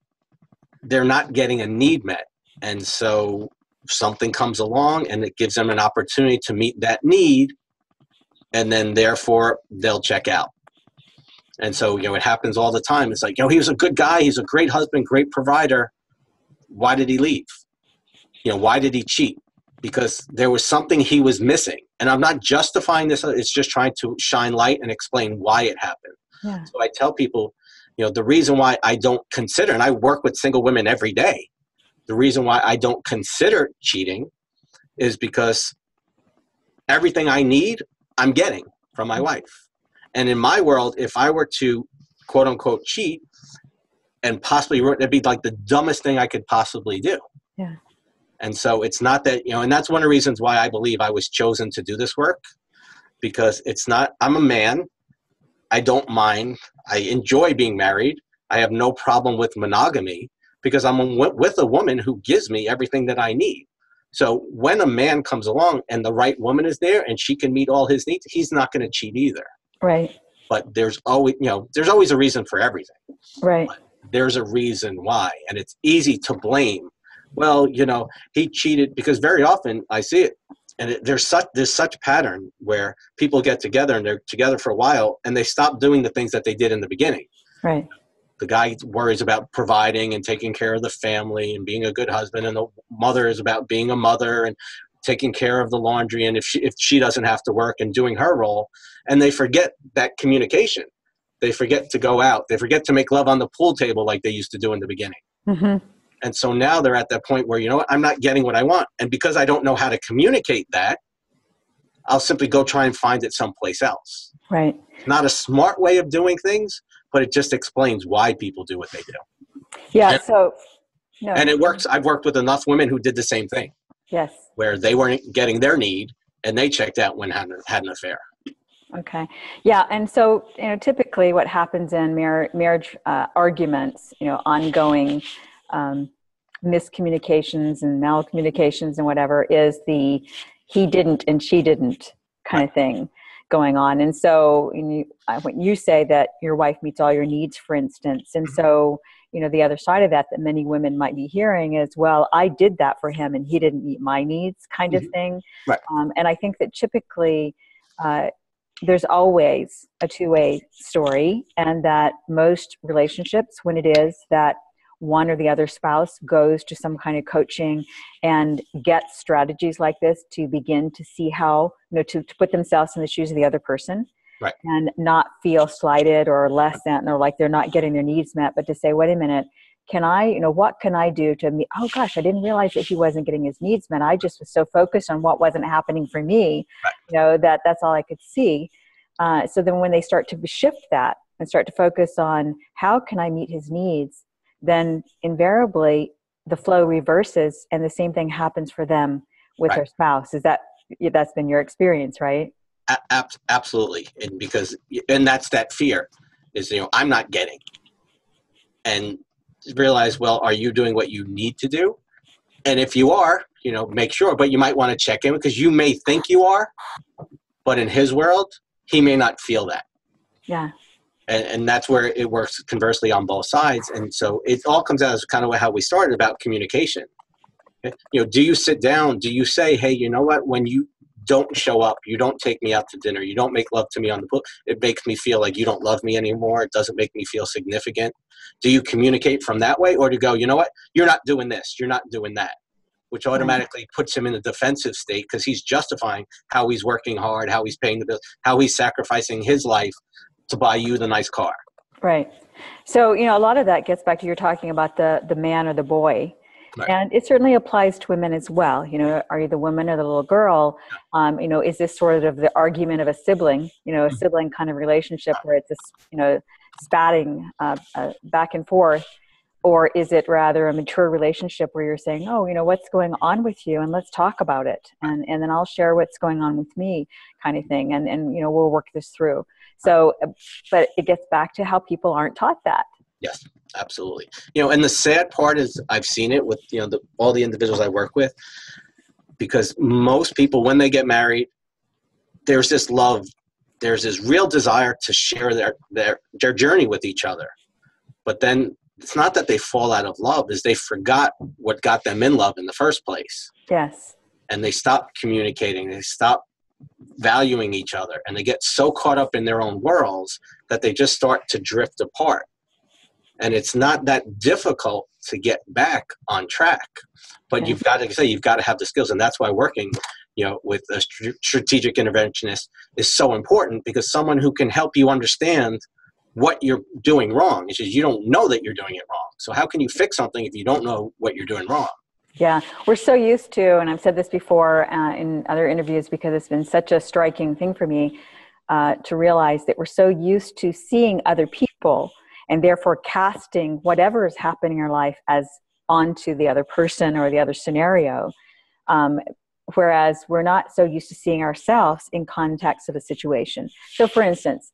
they're not getting a need met. And so something comes along and it gives them an opportunity to meet that need, and then therefore they'll check out. And so, it happens all the time. It's like, he was a good guy, he's a great husband, great provider. Why did he leave? Why did he cheat? Because there was something he was missing. And I'm not justifying this, it's just trying to shine light and explain why it happened. Yeah. So I tell people, the reason why I don't consider, and I work with single women every day, the reason why I don't consider cheating is because everything I need, I'm getting from my wife. And in my world, if I were to quote unquote cheat and possibly ruin, it'd be like the dumbest thing I could possibly do. Yeah. And so it's not that, and that's one of the reasons why I believe I was chosen to do this work, because I'm a man. I don't mind. I enjoy being married. I have no problem with monogamy because I'm with a woman who gives me everything that I need. So when a man comes along and the right woman is there and she can meet all his needs, he's not going to cheat either. Right. But there's always a reason for everything. Right. But there's a reason why, and it's easy to blame. Well, he cheated, because very often I see it. And there's such pattern where people get together and they're together for a while and they stop doing the things that they did in the beginning. Right. The guy worries about providing and taking care of the family and being a good husband, and the mother is about being a mother and taking care of the laundry, and if she doesn't have to work and doing her role. And they forget that communication. They forget to go out. They forget to make love on the pool table like they used to do in the beginning. Mm-hmm. And so now they're at that point where, I'm not getting what I want. And because I don't know how to communicate that, I'll simply go try and find it someplace else. Right. Not a smart way of doing things, but it just explains why people do what they do. Yeah. And it works. I've worked with enough women who did the same thing. Yes. Where they weren't getting their need and they checked out when had an affair. Okay. Yeah. And so, typically what happens in marriage arguments, ongoing miscommunications and malcommunications and whatever, is the he didn't and she didn't kind of thing going on. And so when you say that your wife meets all your needs, for instance, and so, the other side of that many women might be hearing is, well, I did that for him and he didn't meet my needs, kind of thing. Right. And I think that typically there's always a two-way story, and that most relationships, when it is that one or the other spouse goes to some kind of coaching and gets strategies like this to begin to see how, to put themselves in the shoes of the other person. Right. And not feel slighted or less than, or like they're not getting their needs met, but to say, wait a minute, what can I do to meet? Oh gosh, I didn't realize that he wasn't getting his needs met. I just was so focused on what wasn't happening for me, that's all I could see. So then when they start to shift that and start to focus on how can I meet his needs, then invariably the flow reverses and the same thing happens for them with their spouse. That's been your experience, right? Absolutely. And that's that fear is, I'm not getting, and realize, well, are you doing what you need to do? And if you are, make sure, but you might want to check in, because you may think you are, but in his world, he may not feel that. Yeah. And that's where it works conversely on both sides. And so it all comes out as kind of how we started about communication. Do you sit down? Do you say, hey, you know what? When you don't show up, you don't take me out to dinner, you don't make love to me on the pool, it makes me feel like you don't love me anymore. It doesn't make me feel significant. Do you communicate from that way, or to go, you know what? You're not doing this. You're not doing that, which automatically puts him in a defensive state, because he's justifying how he's working hard, how he's paying the bills, how he's sacrificing his life to buy you the nice car. Right. So, a lot of that gets back to you're talking about the man or the boy. Right. And it certainly applies to women as well. Are you the woman or the little girl? Is this sort of the argument of a sibling, a sibling kind of relationship where it's spatting back and forth? Or is it rather a mature relationship where you're saying, oh, what's going on with you, and let's talk about it. And then I'll share what's going on with me, kind of thing. And we'll work this through. So, but it gets back to how people aren't taught that. Yes, absolutely. And the sad part is I've seen it with, all the individuals I work with, because most people, when they get married, there's this love, there's this real desire to share their journey with each other. But then it's not that they fall out of love, is they forgot what got them in love in the first place. Yes. And they stop communicating, they stop valuing each other, and they get so caught up in their own worlds that they just start to drift apart. And it's not that difficult to get back on track, but you've got to have the skills. And that's why working, with a strategic interventionist is so important, because someone who can help you understand what you're doing wrong. It's just you don't know that you're doing it wrong. So how can you fix something if you don't know what you're doing wrong? Yeah, we're so used to, and I've said this before in other interviews, because it's been such a striking thing for me to realize that we're so used to seeing other people and therefore casting whatever is happening in our life as onto the other person or the other scenario. Whereas we're not so used to seeing ourselves in context of a situation. So for instance,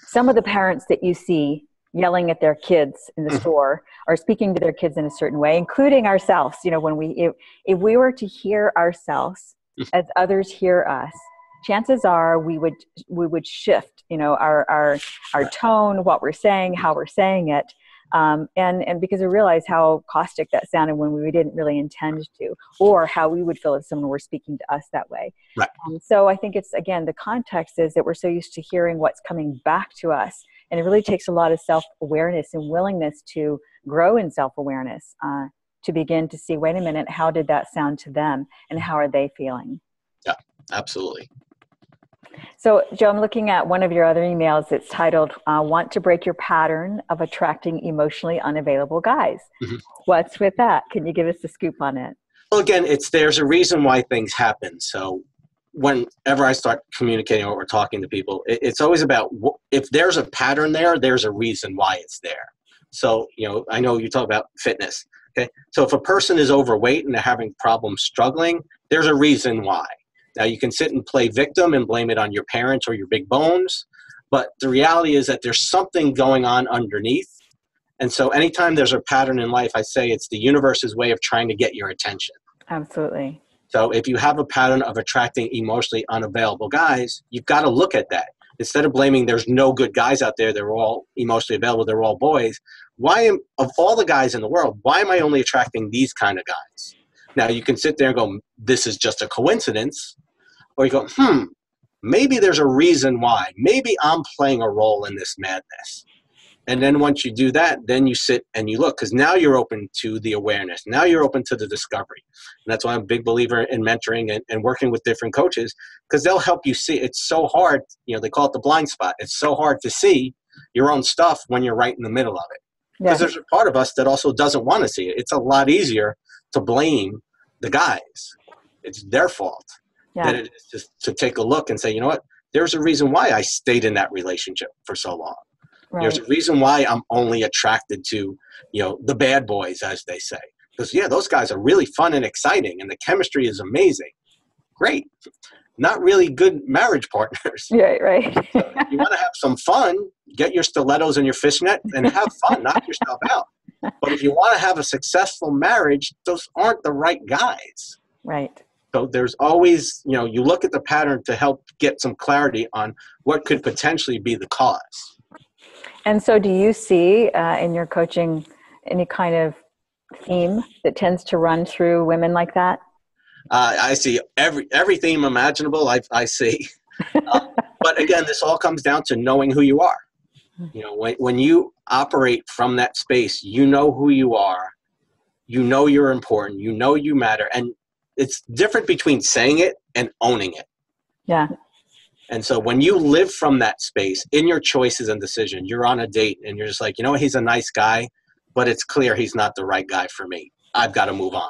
some of the parents that you see yelling at their kids in the store or speaking to their kids in a certain way, including ourselves, when if we were to hear ourselves as others hear us, chances are we would shift, our tone, what we're saying, how we're saying it. And because I realized how caustic that sounded when we didn't really intend to, or how we would feel if someone were speaking to us that way. Right. So I think it's, again, the context is that we're so used to hearing what's coming back to us. And it really takes a lot of self-awareness and willingness to grow in self-awareness to begin to see, wait a minute, how did that sound to them? And how are they feeling? Yeah, absolutely. So, Joe, I'm looking at one of your other emails. It's titled, Want to Break Your Pattern of Attracting Emotionally Unavailable Guys. Mm-hmm. What's with that? Can you give us the scoop on it? Well, again, there's a reason why things happen. So whenever I start communicating or talking to people, it's always about, if there's a pattern there, there's a reason why it's there. So, I know you talk about fitness. Okay. So if a person is overweight and they're having problems struggling, there's a reason why. Now, you can sit and play victim and blame it on your parents or your big bones, but the reality is that there's something going on underneath. And so anytime there's a pattern in life, I say it's the universe's way of trying to get your attention. Absolutely. So if you have a pattern of attracting emotionally unavailable guys, you've got to look at that. Instead of blaming there's no good guys out there, they're all emotionally available, they're all boys. Of all the guys in the world, why am I only attracting these kind of guys? Now, you can sit there and go, this is just a coincidence. Or you go, maybe there's a reason why. Maybe I'm playing a role in this madness. And then once you do that, then you sit and you look, because now you're open to the awareness. Now you're open to the discovery. And that's why I'm a big believer in mentoring and working with different coaches, because they'll help you see. It's so hard. They call it the blind spot. It's so hard to see your own stuff when you're right in the middle of it. Because there's a part of us that also doesn't want to see it. It's a lot easier to blame the guys. It's their fault. Than it is just to take a look and say, you know what, there's a reason why I stayed in that relationship for so long. Right. There's a reason why I'm only attracted to, the bad boys, as they say. Because, those guys are really fun and exciting, and the chemistry is amazing. Great. Not really good marriage partners. Right. So if you want to have some fun, get your stilettos and your fishnet and have fun, knock yourself out. But if you want to have a successful marriage, those aren't the right guys. Right. So there's always, you look at the pattern to help get some clarity on what could potentially be the cause. And so do you see in your coaching any kind of theme that tends to run through women like that? I see every theme imaginable, I see. But again, this all comes down to knowing who you are. When you operate from that space, you know who you are. You know you're important. You know you matter. And it's different between saying it and owning it. Yeah. And so when you live from that space in your choices and decisions, you're on a date and you're just like, he's a nice guy, but it's clear he's not the right guy for me. I've got to move on.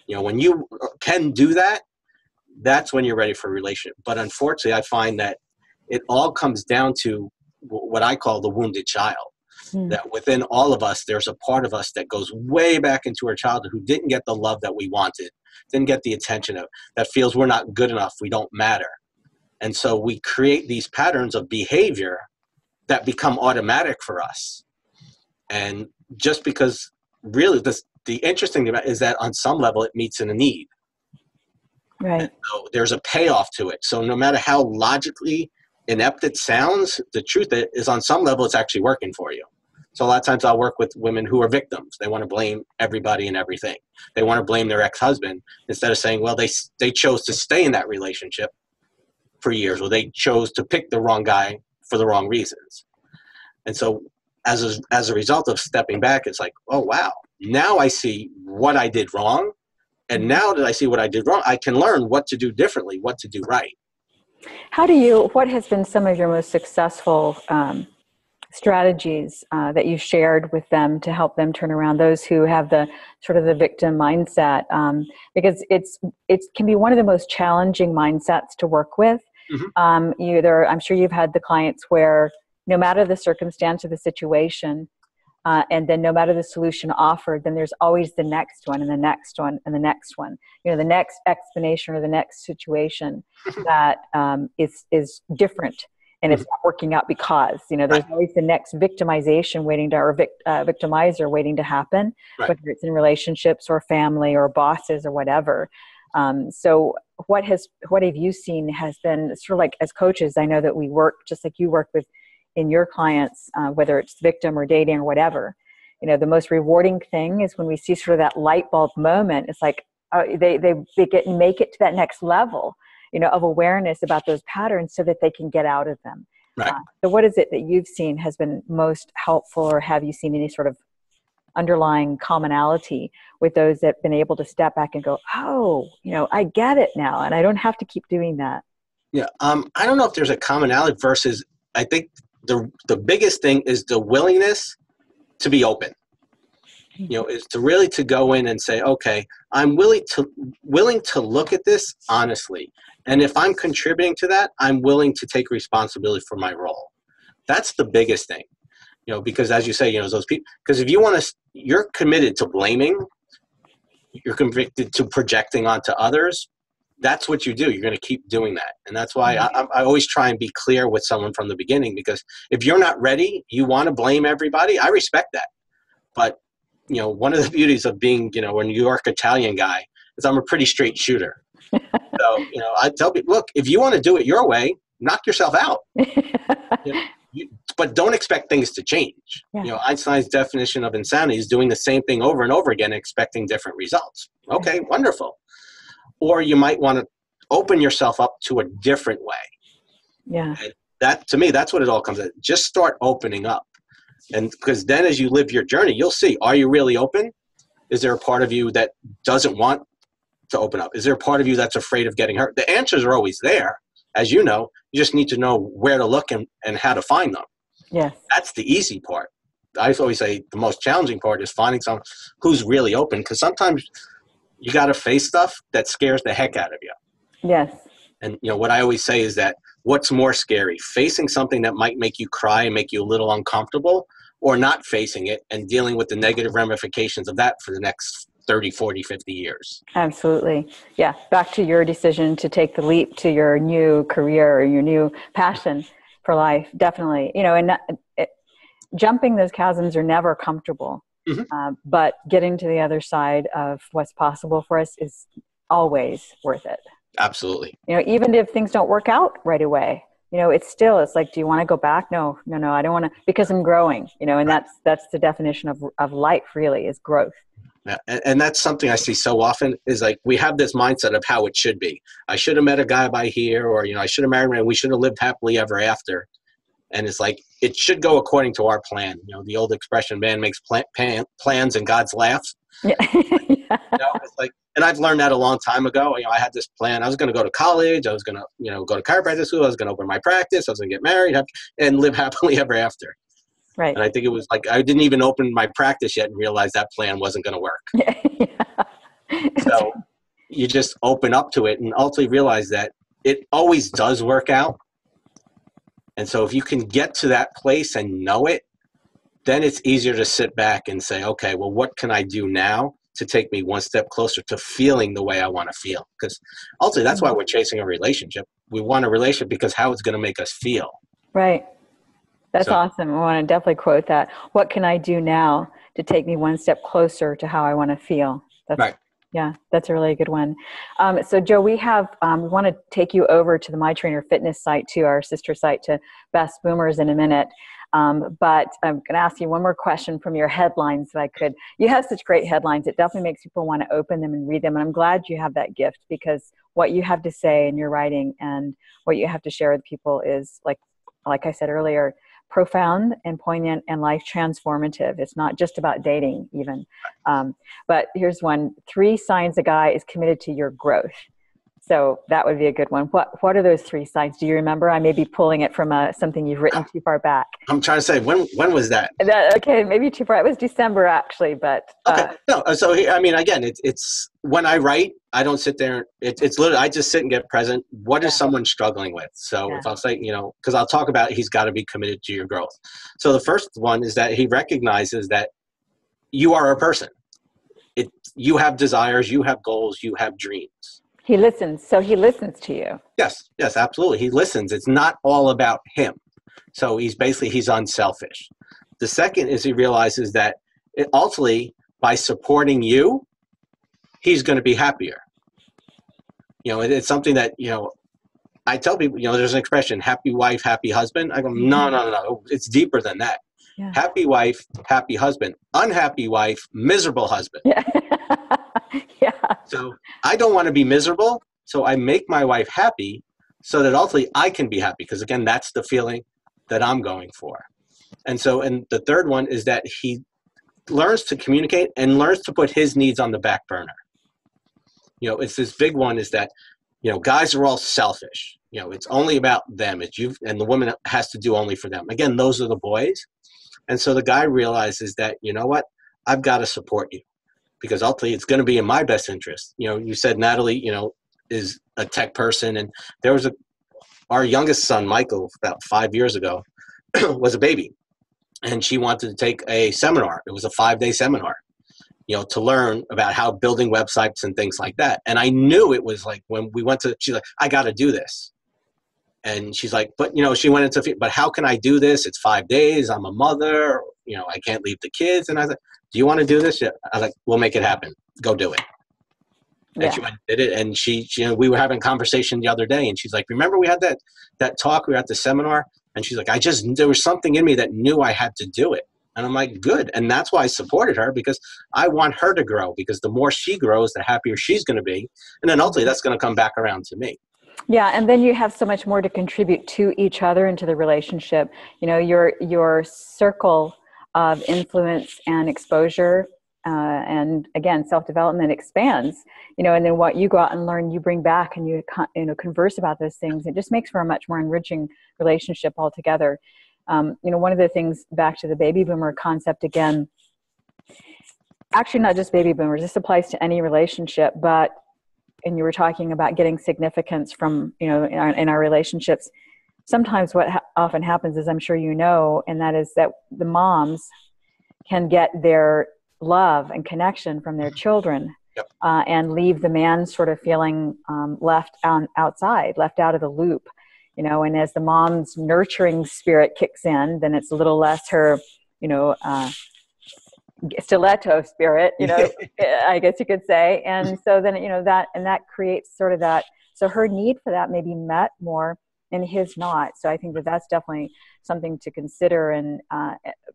When you can do that, that's when you're ready for a relationship. But unfortunately, I find that it all comes down to what I call the wounded child. that within all of us, there's a part of us that goes way back into our childhood who didn't get the love that we wanted, didn't get the attention of, that feels we're not good enough, we don't matter. And so we create these patterns of behavior that become automatic for us. And just because really the interesting thing is that on some level it meets in a need. Right. So there's a payoff to it. So no matter how logically inept it sounds, the truth is on some level it's actually working for you. So a lot of times I'll work with women who are victims. They want to blame everybody and everything. They want to blame their ex-husband instead of saying, well, they chose to stay in that relationship for years, or they chose to pick the wrong guy for the wrong reasons. And so as a result of stepping back, it's like, oh, wow, now I see what I did wrong. And now that I see what I did wrong, I can learn what to do differently, what to do right. What has been some of your most successful strategies that you shared with them to help them turn around, those who have the sort of the victim mindset? Because it can be one of the most challenging mindsets to work with. Mm-hmm. I'm sure you've had the clients where no matter the circumstance or the situation, and then no matter the solution offered, then there's always the next one and the next one and the next one. The next explanation or the next situation that is different, and it's not working out because there's always the next victimization waiting to, or victimizer waiting to happen, whether it's in relationships or family or bosses or whatever. So what have you seen has been sort of like, as coaches, I know that we work just like you work with in your clients, whether it's victim or dating or whatever. The most rewarding thing is when we see sort of that light bulb moment. It's like they make it to that next level, of awareness about those patterns so that they can get out of them. Right. So what is it that you've seen has been most helpful, or have you seen any sort of underlying commonality with those that have been able to step back and go, oh, I get it now, and I don't have to keep doing that? Yeah. I don't know if there's a commonality versus, I think the biggest thing is the willingness to be open, is to really to go in and say, okay, I'm willing to look at this honestly. And if I'm contributing to that, I'm willing to take responsibility for my role. That's the biggest thing, because as you say, those people, because if you're committed to blaming, you're convicted to projecting onto others. That's what you do. You're going to keep doing that. And that's why I always try and be clear with someone from the beginning, because if you're not ready, you want to blame everybody. I respect that. But, one of the beauties of being, a New York Italian guy is I'm a pretty straight shooter. So, I tell people, look, if you want to do it your way, knock yourself out. But don't expect things to change. Yeah. Einstein's definition of insanity is doing the same thing over and over again, expecting different results. Okay, wonderful. Or you might want to open yourself up to a different way. Yeah. And that, to me, that's what it all comes to. Just start opening up. And because then as you live your journey, you'll see, are you really open? Is there a part of you that doesn't want to open up? Is there a part of you that's afraid of getting hurt? The answers are always there. As you know, you just need to know where to look and how to find them. Yes. That's the easy part. I always say the most challenging part is finding someone who's really open, because sometimes you got to face stuff that scares the heck out of you. Yes. And, what I always say is that what's more scary, facing something that might make you cry and make you a little uncomfortable, or not facing it and dealing with the negative ramifications of that for the next 30, 40, 50 years. Absolutely. Yeah. Back to your decision to take the leap to your new career or your new passion for life. Definitely. Jumping those chasms are never comfortable. Mm-hmm. But getting to the other side of what's possible for us is always worth it. Absolutely. Even if things don't work out right away, it's like, do you want to go back? No, I don't want to, because I'm growing, and that's the definition of life, really, is growth. Yeah. And that's something I see so often, is like, we have this mindset of how it should be. I should have met a guy by here, or, I should have married him, we should have lived happily ever after. And it's like, it should go according to our plan. The old expression, man makes plans and God's laughs. Yeah. It's like, and I've learned that a long time ago. I had this plan. I was going to go to college. I was going to, go to chiropractic school. I was going to open my practice. I was going to get married and live happily ever after. Right. And I think it was like, I didn't even open my practice yet and realize that plan wasn't going to work. Yeah. So you just open up to it and ultimately realize that it always does work out. And so if you can get to that place and know it, then it's easier to sit back and say, okay, well, what can I do now to take me one step closer to feeling the way I want to feel? Because ultimately, that's why we're chasing a relationship. We want a relationship because how it's going to make us feel. Right. That's So, awesome. I want to definitely quote that. What can I do now to take me one step closer to how I want to feel? That's right. Yeah, that's a really good one. So Joe, we want to take you over to the My Trainer Fitness site, to our sister site to Best Boomers, in a minute. But I'm going to ask you one more question from your headlines if I could. You have such great headlines. It definitely makes people want to open them and read them. And I'm glad you have that gift, because what you have to say in your writing and what you have to share with people is, like I said earlier, profound and poignant and life transformative. It's not just about dating even. But here's one: 3 signs a guy is committed to your growth. So that would be a good one. What are those 3 signs? Do you remember? I may be pulling it from something you've written too far back. I'm trying to say, when was that? Okay, maybe too far. It was December, actually, but Okay. No, so I mean, again, it's when I write, I don't sit there. It's literally, I just sit and get present. What is someone struggling with? So if I'll say, because I'll talk about, he's got to be committed to your growth. So the first one is that he recognizes that you are a person. You have desires, you have goals, you have dreams. He listens. So he listens to you. Yes, absolutely. He listens. It's not all about him. So he's unselfish. The second is he realizes that ultimately, by supporting you, he's going to be happier. It's something that, I tell people, there's an expression, happy wife, happy husband. I go, no. It's deeper than that. Yeah. Happy wife, happy husband. Unhappy wife, miserable husband. Yeah. Yeah. So I don't want to be miserable. So I make my wife happy so that ultimately I can be happy. Because again, that's the feeling that I'm going for. And the third one is that he learns to communicate and learns to put his needs on the back burner. It's this big one is that, guys are all selfish. It's only about them. It's you, and the woman has to do only for them. Again, those are the boys. And so the guy realizes that, you know what, I've got to support you, because ultimately it's going to be in my best interest. You said Natalie, is a tech person, and there was our youngest son, Michael, about 5 years ago, was a baby, and she wanted to take a seminar. It was a 5-day seminar, to learn about how building websites and things like that. And I knew it was like, when we went to, she's like, I got to do this. And she's like, but, she went into, but how can I do this? It's 5 days. I'm a mother. I can't leave the kids. And I was like, do you want to do this? Yeah. I was like, we'll make it happen. Go do it. And she went and did it. And she we were having a conversation the other day, and she's like, remember we had that talk, we were at the seminar, and she's like, there was something in me that knew I had to do it. And I'm like, good. And that's why I supported her, because I want her to grow, because the more she grows, the happier she's going to be. And then ultimately that's going to come back around to me. Yeah. And then you have so much more to contribute to each other and to the relationship. Your circle of influence and exposure, and again, self-development expands, and then what you go out and learn, you bring back, and you converse about those things. It just makes for a much more enriching relationship altogether. One of the things, back to the baby boomer concept again, actually not just baby boomers, this applies to any relationship, and you were talking about getting significance from, in our relationships. Sometimes what often happens is, I'm sure and that is that the moms can get their love and connection from their children, and leave the man sort of feeling left outside, left out of the loop. And as the mom's nurturing spirit kicks in, then it's a little less her, stiletto spirit, I guess you could say. And so then, that creates sort of that. So her need for that may be met more and his not. So I think that that's definitely something to consider. And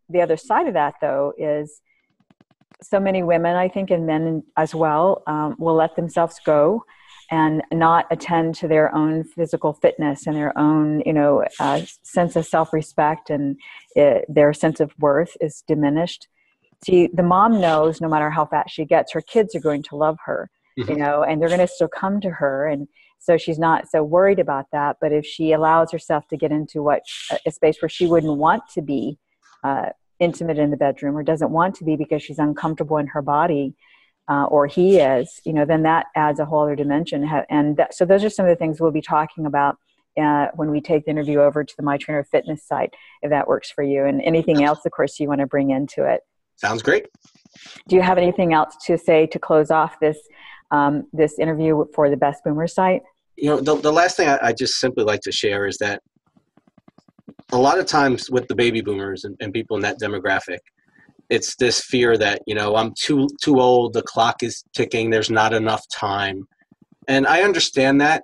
the other side of that, though, is so many women, I think, and men as well, will let themselves go and not attend to their own physical fitness and their own, sense of self-respect, and their sense of worth is diminished. See, the mom knows no matter how fat she gets, her kids are going to love her, and they're going to still come to her. And so she's not so worried about that. But if she allows herself to get into a space where she wouldn't want to be intimate in the bedroom, or doesn't want to be because she's uncomfortable in her body, or he is, then that adds a whole other dimension. And so those are some of the things we'll be talking about when we take the interview over to the My Trainer Fitness site, if that works for you. And anything else, of course, you want to bring into it. Sounds great. Do you have anything else to say to close off this this interview for the Best Boomers site? The last thing I just simply like to share is that a lot of times with the baby boomers and people in that demographic, it's this fear that, I'm too old, the clock is ticking, there's not enough time. And I understand that,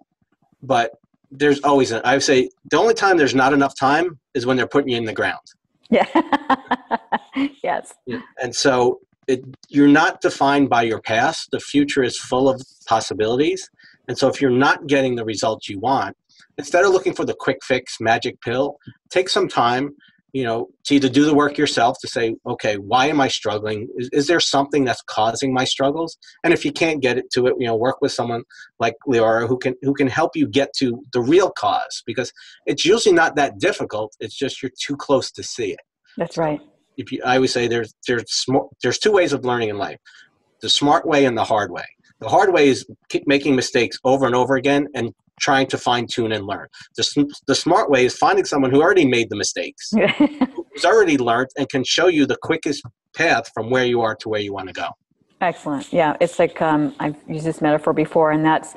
but there's always, I would say the only time there's not enough time is when they're putting you in the ground. Yeah. Yes. And so you're not defined by your past. The future is full of possibilities. And so if you're not getting the results you want, instead of looking for the quick fix magic pill, take some time, to either do the work yourself to say, okay, why am I struggling? Is there something that's causing my struggles? And if you can't get it to it, work with someone like Leora who can help you get to the real cause, because it's usually not that difficult. It's just you're too close to see it. That's right. I always say there's two ways of learning in life: the smart way and the hard way. The hard way is keep making mistakes over and over again and trying to fine tune and learn. The smart way is finding someone who already made the mistakes, who's already learned, and can show you the quickest path from where you are to where you want to go. Excellent. Yeah, it's like I've used this metaphor before, and that's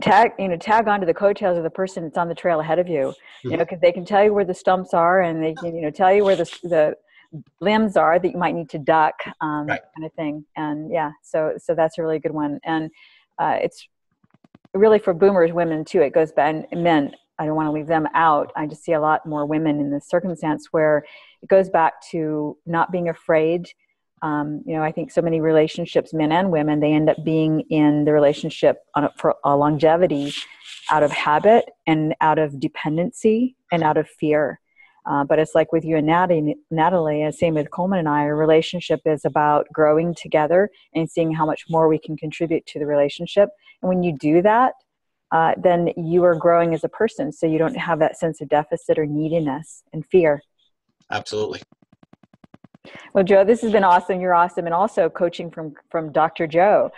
tag onto the coattails of the person that's on the trail ahead of you. Because they can tell you where the stumps are, and they can tell you where the limbs are that you might need to duck, right. Kind of thing. And yeah, so that's a really good one. And it's really for boomers, women too. It goes back, and men, I don't want to leave them out. I just see a lot more women in this circumstance where it goes back to not being afraid. I think so many relationships, men and women, they end up being in the relationship for a longevity out of habit and out of dependency and out of fear. But it's like with you and Natalie, and same with Coleman and I, our relationship is about growing together and seeing how much more we can contribute to the relationship. And when you do that, then you are growing as a person. So you don't have that sense of deficit or neediness and fear. Absolutely. Well, Joe, this has been awesome. You're awesome. And also coaching from Dr. Joe.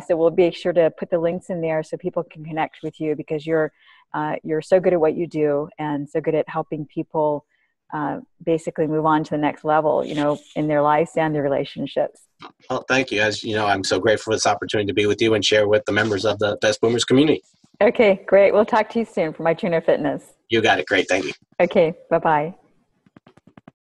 So we'll be sure to put the links in there so people can connect with you, because you're so good at what you do and so good at helping people basically move on to the next level, in their lives and their relationships. Well, thank you. As you know, I'm so grateful for this opportunity to be with you and share with the members of the Best Boomers community. Okay, great. We'll talk to you soon for My Trainer Fitness. You got it. Great. Thank you. Okay. Bye-bye.